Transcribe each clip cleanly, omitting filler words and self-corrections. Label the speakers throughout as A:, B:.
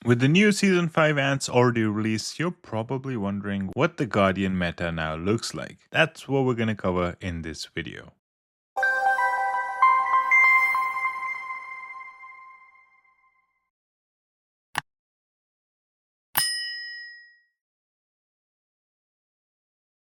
A: With the new Season 5 Ants already released, you're probably wondering what the Guardian meta now looks like. That's what we're going to cover in this video.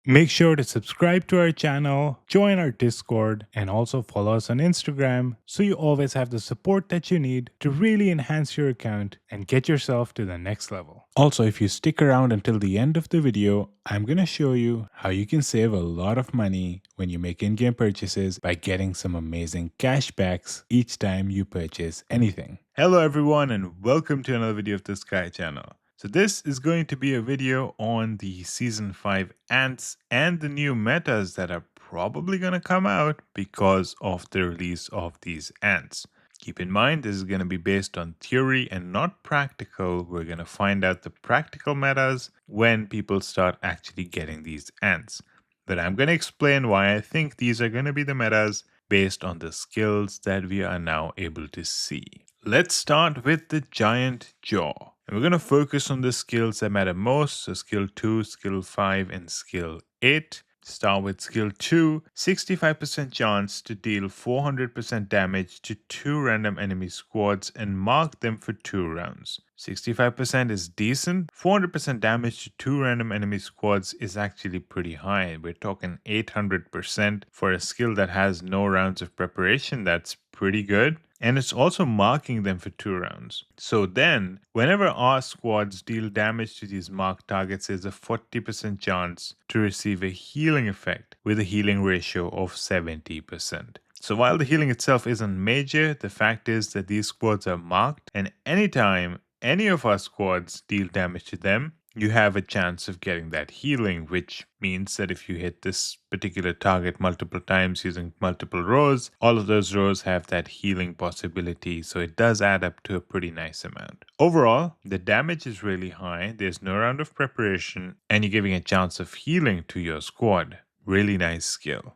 A: Make sure to subscribe to our channel, join our Discord, and also follow us on Instagram so you always have the support that you need to really enhance your account and get yourself to the next level. Also, if you stick around until the end of the video, I'm going to show you how you can save a lot of money when you make in-game purchases by getting some amazing cashbacks each time you purchase anything. Hello everyone and welcome to another video of the Sky channel. So this is going to be a video on the Season 5 Ants and the new metas that are probably going to come out because of the release of these ants. Keep in mind, this is going to be based on theory and not practical. We're going to find out the practical metas when people start actually getting these ants. But I'm going to explain why I think these are going to be the metas based on the skills that we are now able to see. Let's start with the giant jaw. And we're going to focus on the skills that matter most. So skill 2, skill 5, and skill 8. Start with skill 2, 65% chance to deal 400% damage to 2 random enemy squads and mark them for 2 rounds. 65% is decent. 400% damage to 2 random enemy squads is actually pretty high. We're talking 800% for a skill that has no rounds of preparation. That's pretty good. And it's also marking them for 2 rounds. So then, whenever our squads deal damage to these marked targets, there's a 40% chance to receive a healing effect with a healing ratio of 70%. So while the healing itself isn't major, the fact is that these squads are marked, and anytime any of our squads deal damage to them, you have a chance of getting that healing, which means that if you hit this particular target multiple times using multiple rows, all of those rows have that healing possibility, so it does add up to a pretty nice amount. Overall, the damage is really high, there's no round of preparation, and you're giving a chance of healing to your squad. Really nice skill.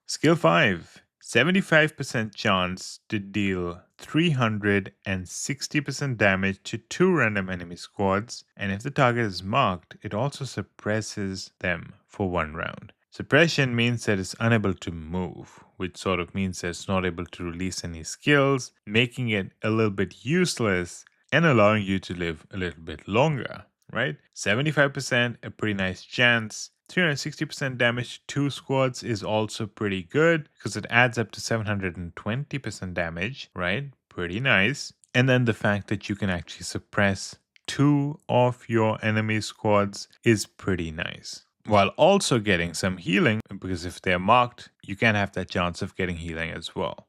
A: Skill 5. 75% chance to deal 360% damage to 2 random enemy squads, and if the target is marked, it also suppresses them for 1 round. Suppression means that it's unable to move, which sort of means that it's not able to release any skills, making it a little bit useless and allowing you to live a little bit longer, right? 75%, a pretty nice chance. 360% damage to 2 squads is also pretty good because it adds up to 720% damage, right? Pretty nice. And then the fact that you can actually suppress 2 of your enemy squads is pretty nice. While also getting some healing, because if they're marked, you can have that chance of getting healing as well.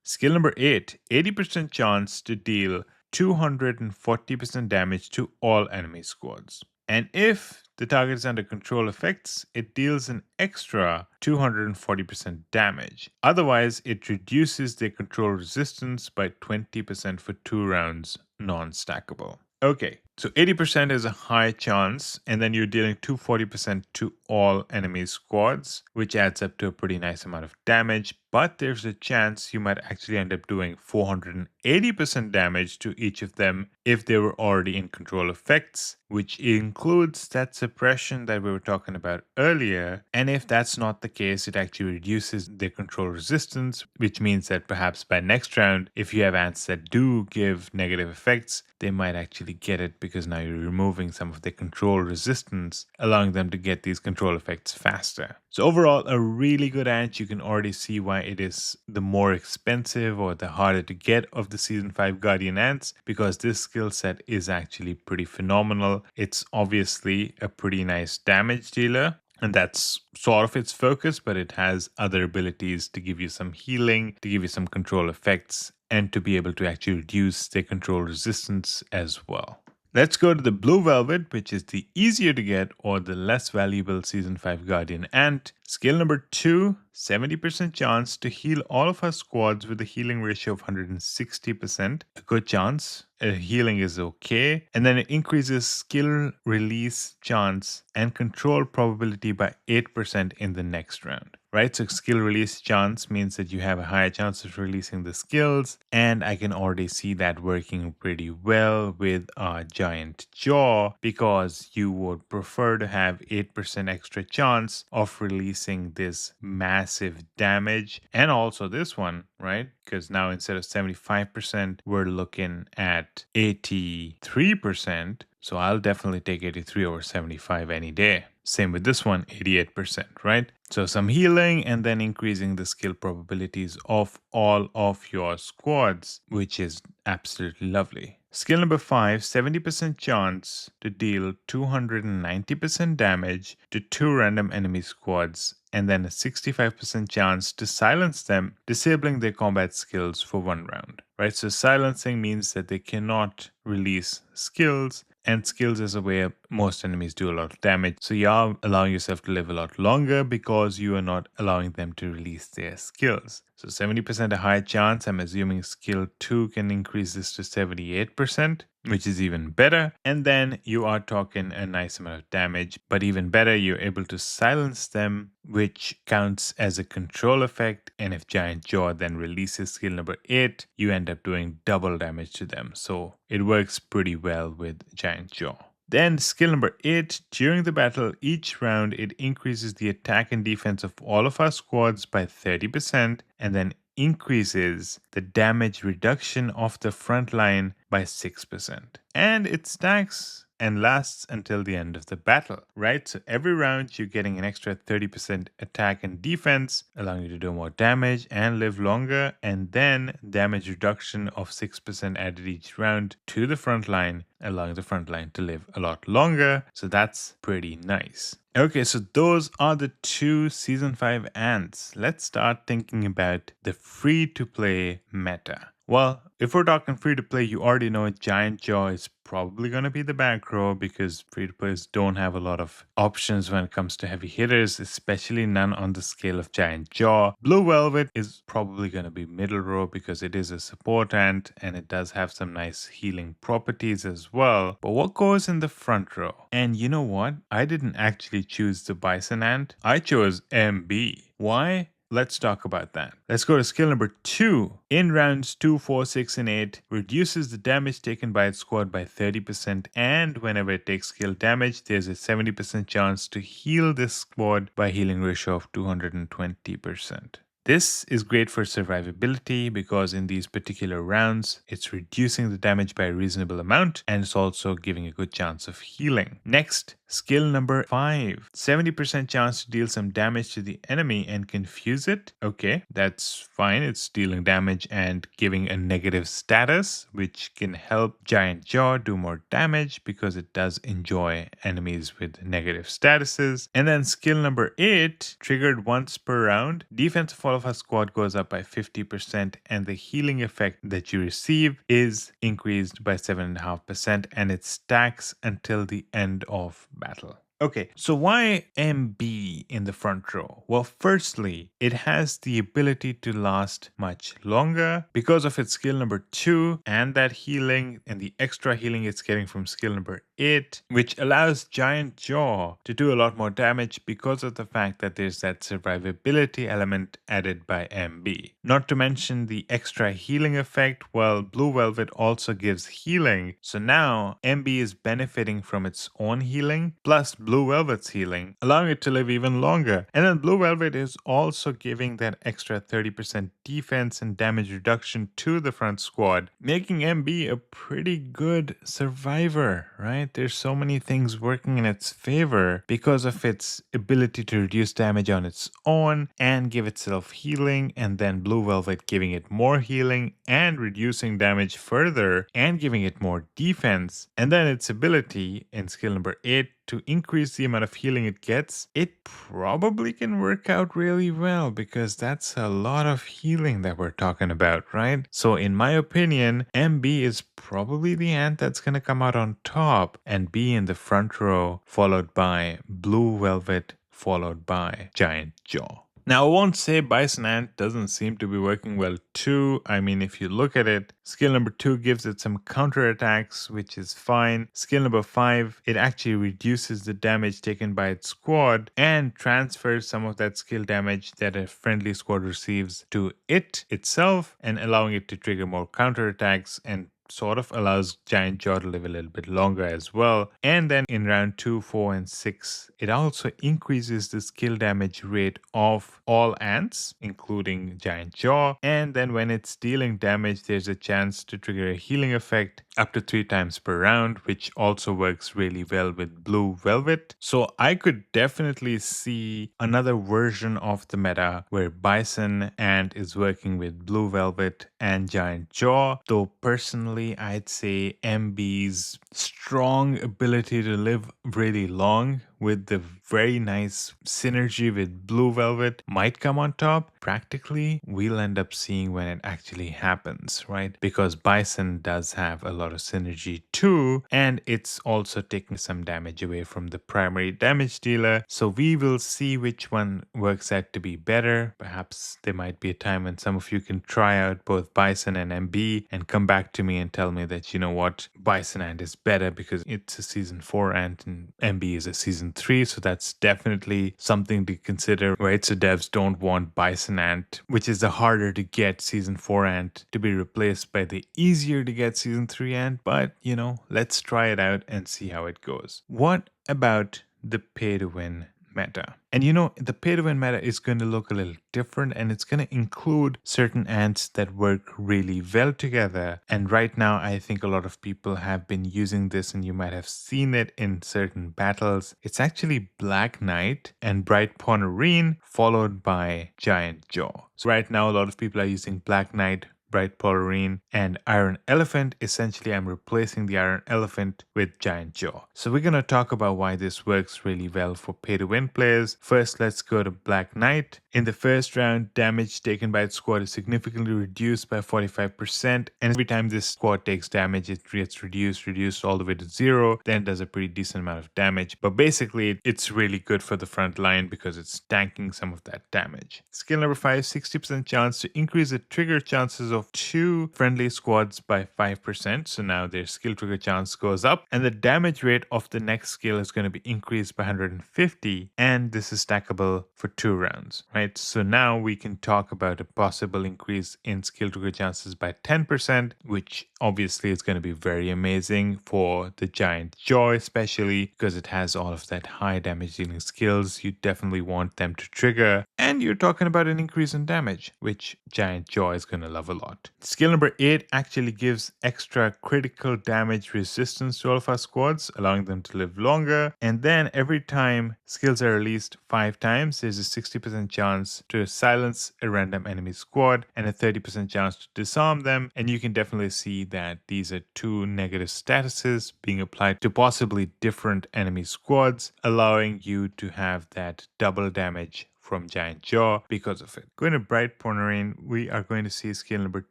A: Skill number 8, 80% chance to deal 240% damage to all enemy squads. And if the target is under control effects, it deals an extra 240% damage. Otherwise, it reduces their control resistance by 20% for 2 rounds, non-stackable. Okay, so 80% is a high chance, and then you're dealing 240% to all enemy squads, which adds up to a pretty nice amount of damage, but there's a chance you might actually end up doing 480% damage to each of them if they were already in control effects, which includes that suppression that we were talking about earlier. And if that's not the case, it actually reduces their control resistance, which means that perhaps by next round, if you have ants that do give negative effects, they might actually get it because now you're removing some of their control resistance, allowing them to get these control effects faster. So overall, a really good ant. You can already see why it is the more expensive or the harder to get of the Season 5 Guardian ants, because this skill set is actually pretty phenomenal. It's obviously a pretty nice damage dealer, and that's sort of its focus, but it has other abilities to give you some healing, to give you some control effects, and to be able to actually reduce their control resistance as well. Let's go to the Blue Velvet, which is the easier to get or the less valuable Season 5 Guardian Ant. Skill number 2, 70% chance to heal all of our squads with a healing ratio of 160%. A good chance. Healing is okay. And then it increases skill release chance and control probability by 8% in the next round. right? So skill release chance means that you have a higher chance of releasing the skills, and I can already see that working pretty well with a giant jaw, because you would prefer to have 8% extra chance of releasing this massive damage, and also this one, right? Because now instead of 75%, we're looking at 83%. So I'll definitely take 83 over 75 any day. Same with this one, 88%, right? So some healing and then increasing the skill probabilities of all of your squads, which is absolutely lovely. Skill number 5, 70% chance to deal 290% damage to 2 random enemy squads, and then a 65% chance to silence them, disabling their combat skills for 1 round. Right? So silencing means that they cannot release skills, and skills is a way most enemies do a lot of damage. So you are allowing yourself to live a lot longer because you are not allowing them to release their skills. So 70% a high chance. I'm assuming skill 2 can increase this to 78%, which is even better. And then you are talking a nice amount of damage, but even better, you're able to silence them, which counts as a control effect. And if Giant Jaw then releases skill number 8, you end up doing double damage to them. So it works pretty well with Giant Jaw. Then skill number 8, during the battle, each round it increases the attack and defense of all of our squads by 30%, and then increases the damage reduction of the front line by 6%. And it stacks and lasts until the end of the battle, right? So every round you're getting an extra 30% attack and defense, allowing you to do more damage and live longer, and then damage reduction of 6% added each round to the front line, allowing the front line to live a lot longer. So that's pretty nice. Okay, so those are the 2 Season 5 ants. Let's start thinking about the free-to-play meta. Well, if we're talking free-to-play, you already know Giant Jaw is probably going to be the back row, because free-to-players don't have a lot of options when it comes to heavy hitters, especially none on the scale of Giant Jaw. Blue Velvet is probably going to be middle row because it is a support ant and it does have some nice healing properties as well. But what goes in the front row? And you know what? I didn't actually choose the Bison Ant. I chose MB. Why? Let's talk about that. Let's go to skill number 2. In rounds 2, 4, 6, and 8, reduces the damage taken by its squad by 30%, and whenever it takes skill damage, there's a 70% chance to heal this squad by healing ratio of 220%. This is great for survivability because in these particular rounds, it's reducing the damage by a reasonable amount, and it's also giving a good chance of healing. Next, skill number 5. 70% chance to deal some damage to the enemy and confuse it. Okay, that's fine. It's dealing damage and giving a negative status, which can help Giant Jaw do more damage because it does enjoy enemies with negative statuses. And then skill number 8, triggered once per round. Defense of all of our squad goes up by 50%, and the healing effect that you receive is increased by 7.5%, and it stacks until the end of battle. Okay, so why MB in the front row? Well, firstly, it has the ability to last much longer because of its skill number 2 and that healing and the extra healing it's getting from skill number 8, which allows Giant Jaw to do a lot more damage because of the fact that there's that survivability element added by MB. Not to mention the extra healing effect, while Blue Velvet also gives healing. So now MB is benefiting from its own healing plus Blue Velvet's healing, allowing it to live even longer. And then Blue Velvet is also giving that extra 30% defense and damage reduction to the front squad, making MB a pretty good survivor, right? There's so many things working in its favor because of its ability to reduce damage on its own and give itself healing, and then Blue Velvet giving it more healing and reducing damage further and giving it more defense, and then its ability in skill number 8 to increase the amount of healing it gets. It probably can work out really well because that's a lot of healing that we're talking about, right? So in my opinion, MB is probably the ant that's going to come out on top and be in the front row, followed by Blue Velvet, followed by Giant Jaw. Now, I won't say Bison Ant doesn't seem to be working well too. I mean, if you look at it, skill number 2 gives it some counterattacks, which is fine. Skill number 5, it actually reduces the damage taken by its squad and transfers some of that skill damage that a friendly squad receives to it itself, and allowing it to trigger more counterattacks and sort of allows Giant Jaw to live a little bit longer as well. And then in round 2, 4, and 6, it also increases the skill damage rate of all ants, including Giant Jaw. And then when it's dealing damage, there's a chance to trigger a healing effect up to 3 times per round, which also works really well with Blue Velvet. So I could definitely see another version of the meta where Bison Ant is working with Blue Velvet and Giant Jaw, though personally I'd say MB's strong ability to live really long with the very nice synergy with Blue Velvet might come on top. Practically, we'll end up seeing when it actually happens, right? Because Bison does have a lot of synergy too, and it's also taking some damage away from the primary damage dealer. So we will see which one works out to be better. Perhaps there might be a time when some of you can try out both Bison and MB and come back to me and tell me that, you know what, Bison Ant is better because it's a season 4 ant and MB is a season 3. So that's definitely something to consider, right? So devs don't want Bison Ant, which is the harder to get season 4 ant, to be replaced by the easier to get season 3 ant. But, you know, let's try it out and see how it goes. What about the pay to win meta? And you know, the pay to win meta is going to look a little different, and it's going to include certain ants that work really well together. And right now, I think a lot of people have been using this, and you might have seen it in certain battles. It's actually Black Knight and Bright Ponerine, followed by Giant Jaw. So right now, a lot of people are using Black Knight, Bright Ponerine, and Iron Elephant. Essentially, I'm replacing the Iron Elephant with Giant Jaw. So we're going to talk about why this works really well for pay-to-win players. First, let's go to Black Knight. In the first round, damage taken by its squad is significantly reduced by 45%, and every time this squad takes damage, it gets reduced all the way to 0, then it does a pretty decent amount of damage. But basically, it's really good for the front line because it's tanking some of that damage. Skill number 5, 60% chance to increase the trigger chances of 2 friendly squads by 5%. So now their skill trigger chance goes up, and the damage rate of the next skill is going to be increased by 150, and this is stackable for 2 rounds, right? So now we can talk about a possible increase in skill trigger chances by 10%, which obviously is going to be very amazing for the Giant Jaw, especially because it has all of that high damage dealing skills. You definitely want them to trigger, and you're talking about an increase in damage, which Giant Jaw is going to love a lot. Skill number 8 actually gives extra critical damage resistance to all of our squads, allowing them to live longer. And then every time skills are released 5 times, there's a 60% chance to silence a random enemy squad and a 30% chance to disarm them. And you can definitely see that these are 2 negative statuses being applied to possibly different enemy squads, allowing you to have that double damage from Giant Jaw because of it. Going to Bright Ponerine, we are going to see skill number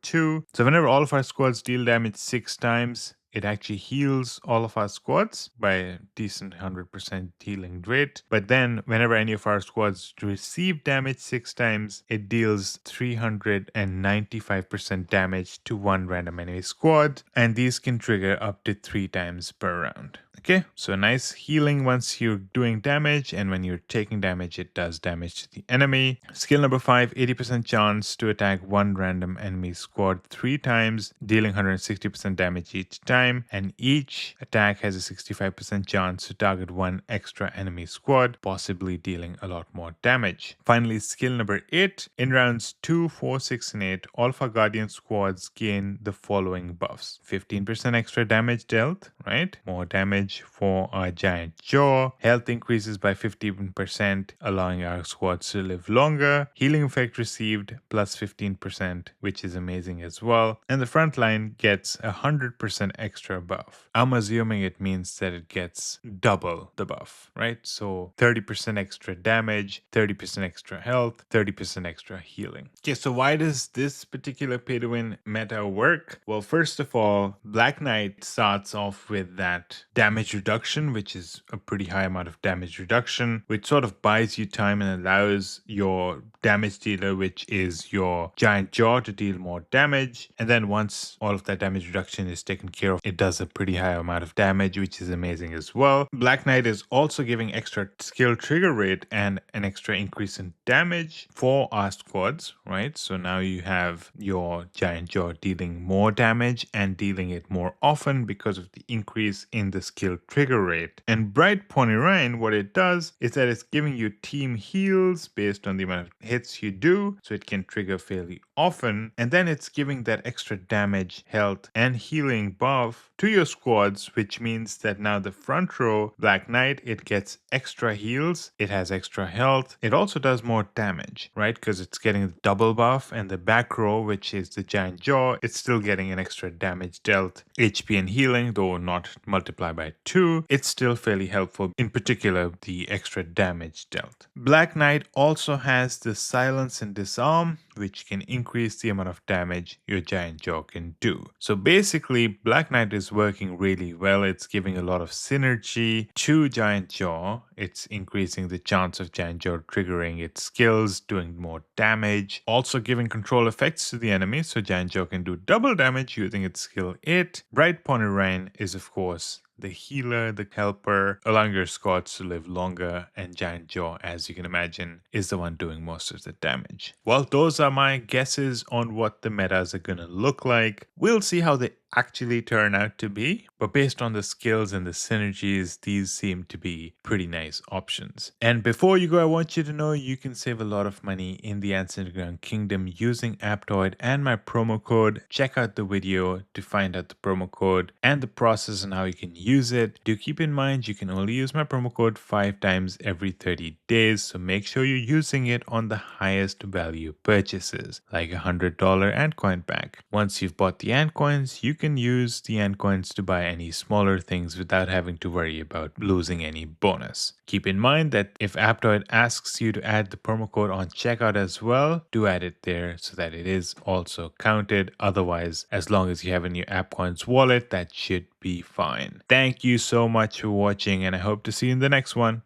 A: 2. So whenever all of our squads deal damage 6 times, it actually heals all of our squads by a decent 100% healing rate. But then whenever any of our squads receive damage 6 times, it deals 395% damage to 1 random enemy squad. And these can trigger up to 3 times per round. Okay, so nice healing once you're doing damage, and when you're taking damage, it does damage to the enemy. Skill number 5, 80% chance to attack 1 random enemy squad 3 times, dealing 160% damage each time, and each attack has a 65% chance to target 1 extra enemy squad, possibly dealing a lot more damage. Finally, skill number 8, in rounds 2, 4, 6, and 8, all of our Guardian squads gain the following buffs. 15% extra damage dealt, right? More damage for our Giant Jaw. Health increases by 15%, allowing our squads to live longer. Healing effect received plus 15%, which is amazing as well. And the front line gets 100% extra buff. I'm assuming it means that it gets double the buff, right? So 30% extra damage, 30% extra health, 30% extra healing. Okay, so why does this particular pay to win meta work? Well, first of all, Black Knight starts off with that damage damage reduction, which is a pretty high amount of damage reduction, which sort of buys you time and allows your damage dealer, which is your giant jaw, to deal more damage. And then once all of that damage reduction is taken care of, it does a pretty high amount of damage, which is amazing as well. Black Knight is also giving extra skill trigger rate and an extra increase in damage for our squads, right? So now you have your giant jaw dealing more damage and dealing it more often because of the increase in the skill trigger rate. And Bright Ponerine, what it does is that it's giving you team heals based on the amount of hits you do, so it can trigger fairly often. And then it's giving that extra damage, health, and healing buff to your squads, which means that now the front row Black Knight, it gets extra heals, it has extra health, it also does more damage, right? Because it's getting the double buff. And the back row, which is the giant jaw, it's still getting an extra damage dealt, HP and healing, though not multiplied by 2. It's still fairly helpful, in particular the extra damage dealt. Black Knight also has the silence and disarm, which can increase the amount of damage your giant jaw can do. So basically, Black Knight is working really well. It's giving a lot of synergy to giant jaw. It's increasing the chance of giant jaw triggering its skills, doing more damage, also giving control effects to the enemy, so giant jaw can do double damage using its skill 8. Bright Ponerine is, of course, the healer, the helper, allowing your squads to live longer, and Giant Jaw, as you can imagine, is the one doing most of the damage. Well, those are my guesses on what the metas are gonna look like. We'll see how they actually turn out to be, but based on the skills and the synergies, these seem to be pretty nice options. And before you go, I want you to know you can save a lot of money in the Ants Underground Kingdom using Aptoide and my promo code. Check out the video to find out the promo code and the process and how you can use it. Do keep in mind you can only use my promo code 5 times every 30 days, so make sure you're using it on the highest value purchases, like $100 ant coin pack. Once you've bought the ant coins, you can use the ant coins to buy any smaller things without having to worry about losing any bonus. Keep in mind that if Aptoide asks you to add the promo code on checkout as well, do add it there so that it is also counted. Otherwise, as long as you have in your AppCoins wallet, that should be fine. Thank you so much for watching, and I hope to see you in the next one.